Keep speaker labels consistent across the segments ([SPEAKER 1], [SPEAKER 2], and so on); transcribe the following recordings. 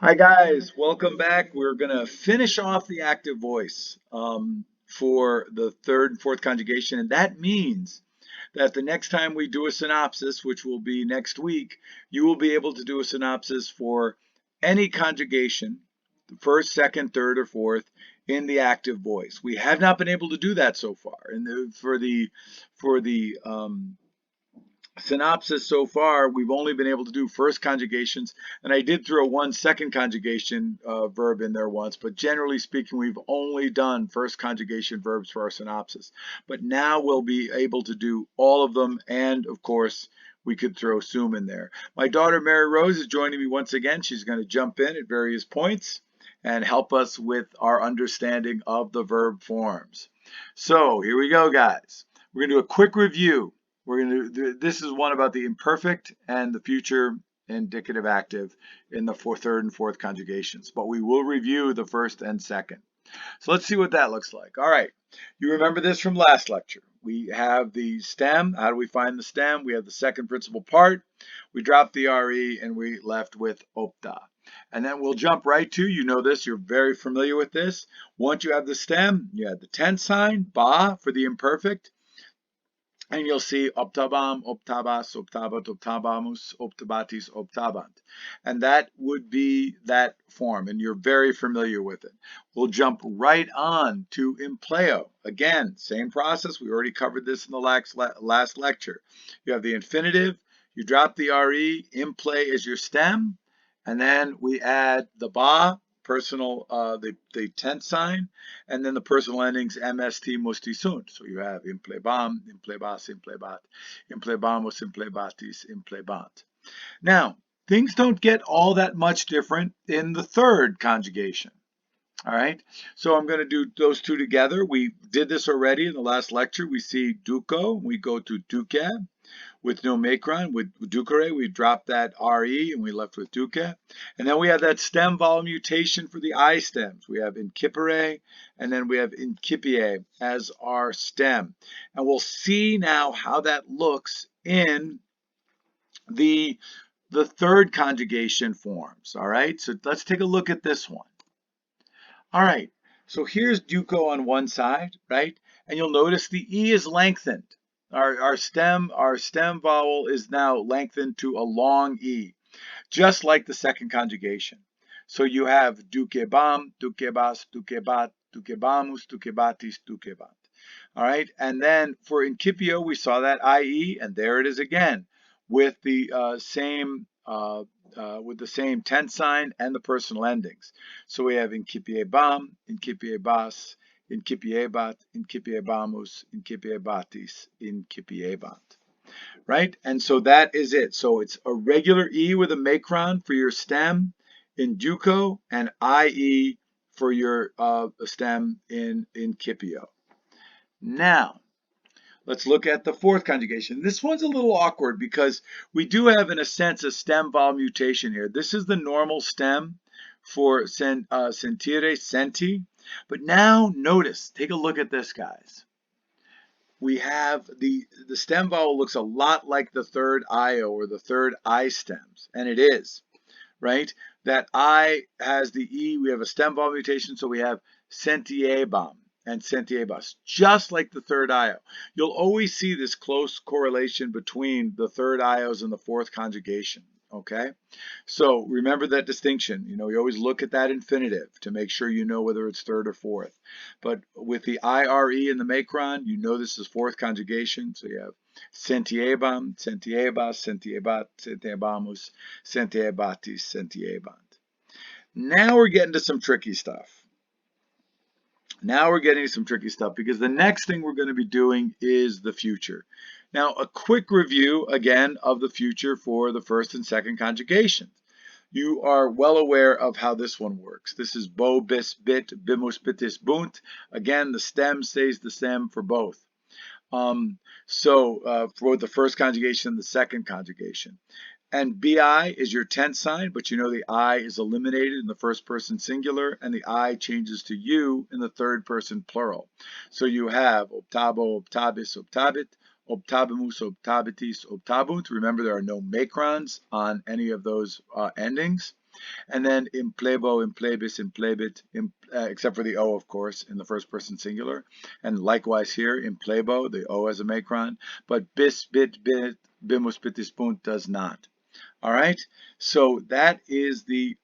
[SPEAKER 1] Hi guys, welcome back. We're going to finish off the active voice for the third and fourth conjugation, and that means that the next time we do a synopsis, which will be next week, you will be able to do a synopsis for any conjugation, the first, second, third, or fourth, in the active voice. We have not been able to do that so far, and for the synopsis so far, we've only been able to do first conjugations, and I did throw one second conjugation verb in there once, but generally speaking, we've only done first conjugation verbs for our synopsis. But now we'll be able to do all of them, and of course, we could throw sum in there. My daughter Mary Rose is joining me once again. She's going to jump in at various points and help us with our understanding of the verb forms. So here we go, guys. We're going to do a quick review. This is one about the imperfect and the future indicative active in the third and fourth conjugations, but we will review the first and second. So let's see what that looks like. All right, you remember this from last lecture. We have the stem. How do we find the stem? We have the second principal part. We drop the RE and we left with opta. And then we'll jump right to, you know this, you're very familiar with this. Once you have the stem, you have the tense sign, ba for the imperfect. And you'll see optabam, optabas, optabat, optabamus, optabatis, optabant. And that would be that form, and you're very familiar with it. We'll jump right on to impleo. Again, same process. We already covered this in the last lecture. You have the infinitive, you drop the RE, imple is your stem, and then we add the ba, personal, the tense sign, and then the personal endings MST, musti, sunt. So you have implebam, implebas, implebat, implebamus, implebatis, implebant. Now, things don't get all that much different in the third conjugation. All right, so I'm going to do those two together. We did this already in the last lecture. We see duco, we go to duke. With no macron, with ducere, we drop that RE and we left with duce. And then we have that stem vowel mutation for the I stems. We have incipere and then we have incipie as our stem. And we'll see now how that looks in the third conjugation forms. All right, so let's take a look at this one. All right, so here's duco on one side, right? And you'll notice the E is lengthened. Our stem vowel is now lengthened to a long E, just like the second conjugation. So you have dukebam, dukebas, dukebat, dukebamus, dukebatis, dukebant. All right, and then for incipio, we saw that IE, and there it is again, with the same tense sign and the personal endings. So we have incipiebam, incipiebas, incipiebat, incipiebamus, incipiebatis, incipiebant. Right? And so that is it. So it's a regular E with a macron for your stem in duco and IE for your stem in incipio. Now, let's look at the fourth conjugation. This one's a little awkward because we do have, in a sense, a stem vowel mutation here. This is the normal stem for sentire, senti. But now notice, take a look at this, guys. We have the stem vowel looks a lot like the third IO or the third I stems, and it is, right? That I has the E, we have a stem vowel mutation, so we have sentiebam and sentiebas, just like the third IO. You'll always see this close correlation between the third IOs and the fourth conjugation, okay? So remember that distinction. You know, you always look at that infinitive to make sure you know whether it's third or fourth. But with the IRE in the macron, you know this is fourth conjugation, so you have sentiebam, sentiebas, sentiebat, sentiebamus, sentiebatis, sentiebant. Now we're getting to some tricky stuff. Now we're getting some tricky stuff because the next thing we're going to be doing is the future. Now, a quick review again of the future for the first and second conjugations. You are well aware of how this one works. This is bo, bis, bit, bimus, bitis, bunt. Again, the stem stays the stem for both. For the first conjugation and the second conjugation. And bi is your tense sign, but you know the I is eliminated in the first person singular, and the I changes to you in the third person plural. So you have optabo, optabis, optabit, optabimus, optabitis, optabunt. Remember, there are no macrons on any of those endings. And then implebo, implebis, implebit, except for the O, of course, in the first person singular. And likewise here, implebo, the O as a macron, but bis, bit, bit, bimus, bitis, bunt does not. All right, so that is the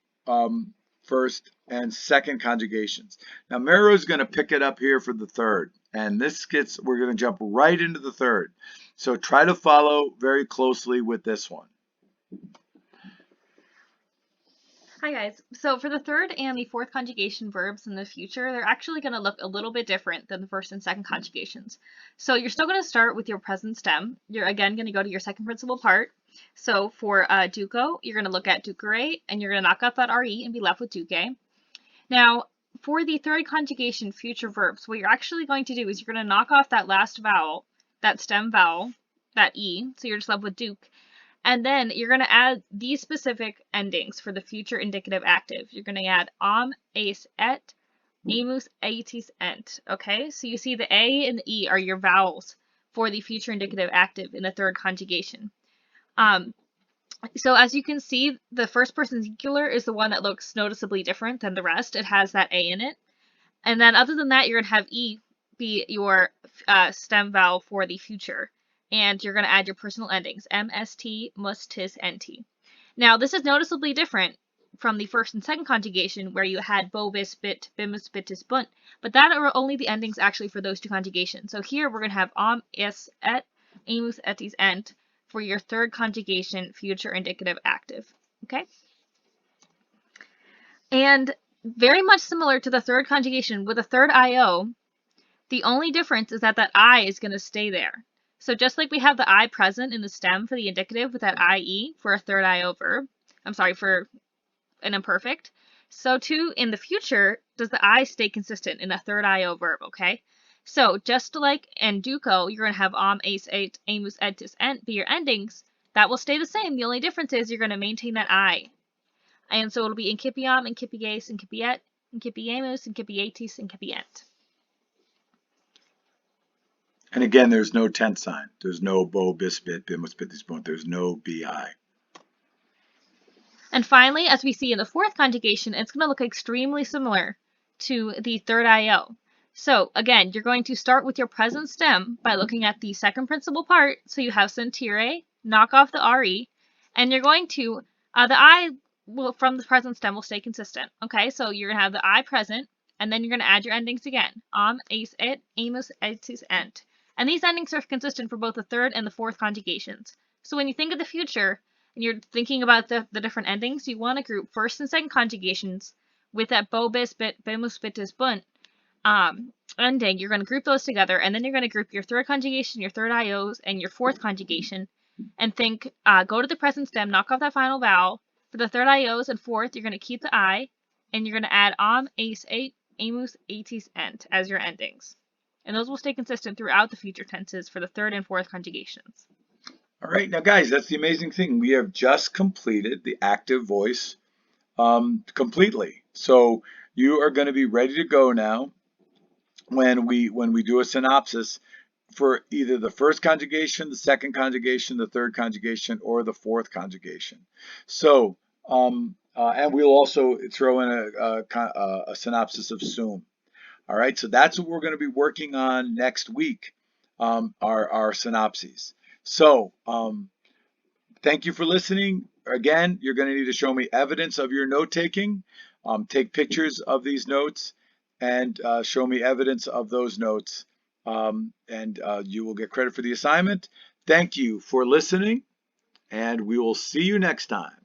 [SPEAKER 1] first and second conjugations. Now Meru is going to pick it up here for the third, and we're going to jump right into the third. So try to follow very closely with this one.
[SPEAKER 2] Hi guys. So for the third and the fourth conjugation verbs in the future, they're actually going to look a little bit different than the first and second conjugations. So you're still going to start with your present stem. You're again going to go to your second principal part. So for duco, you're going to look at ducere, and you're going to knock out that re and be left with duque. Now, for the third conjugation future verbs, what you're actually going to do is you're going to knock off that last vowel, that stem vowel, that e, so you're just left with duke. And then you're going to add these specific endings for the future indicative active. You're going to add ace, et, amus, aetis, ent. Okay, so you see the a and the e are your vowels for the future indicative active in the third conjugation. So as you can see, the first person singular is the one that looks noticeably different than the rest. It has that a in it. And then other than that, you're going to have e be your stem vowel for the future. And you're going to add your personal endings, mst, mus, tis, nt. Now, this is noticeably different from the first and second conjugation where you had bo, bis, bit, bimus, bitis, bunt, but that are only the endings actually for those two conjugations. So here we're going to have es, et, amus, etis, ent for your third conjugation future indicative active. Okay? And very much similar to the third conjugation with the third IO, the only difference is that I is going to stay there. So just like we have the I present in the stem for the indicative with that IE for a third IO verb, for an imperfect, so too in the future does the I stay consistent in a third IO verb, okay? So just like in duco, you're going to have ace, et, amus, etis, ent be your endings. That will stay the same. The only difference is you're going to maintain that I. And so it'll be incipiam, incipies, incipiet, incipiemus, incipietis, incipient.
[SPEAKER 1] And again, there's no tense sign. There's no bo, bis, bit, bimus, bitis, bunt. There's no bi.
[SPEAKER 2] And finally, as we see in the fourth conjugation, it's going to look extremely similar to the third IO. So again, you're going to start with your present stem by looking at the second principal part. So you have sentire, knock off the re, and you're going to, the I will from the present stem will stay consistent. Okay, so you're going to have the I present, and then you're going to add your endings again. Ace, et, amus, etis, ent. And these endings are consistent for both the third and the fourth conjugations. So when you think of the future, and you're thinking about the different endings, you want to group first and second conjugations with that bo, bis, bit, bimus, bitis, bunt ending. You're going to group those together, and then you're going to group your third conjugation, your third IOs, and your fourth conjugation, and think, go to the present stem, knock off that final vowel. For the third IOs and fourth, you're going to keep the I, and you're going to add ace, et, amus, aetis, ent as your endings. And those will stay consistent throughout the future tenses for the third and fourth conjugations.
[SPEAKER 1] All right, now guys, that's the amazing thing. We have just completed the active voice completely. So you are going to be ready to go now when we do a synopsis for either the first conjugation, the second conjugation, the third conjugation, or the fourth conjugation. So, and we'll also throw in a synopsis of sum. All right, so that's what we're going to be working on next week, our synopses. So, thank you for listening. Again, you're going to need to show me evidence of your note taking. Take pictures of these notes and show me evidence of those notes. And you will get credit for the assignment. Thank you for listening, and we will see you next time.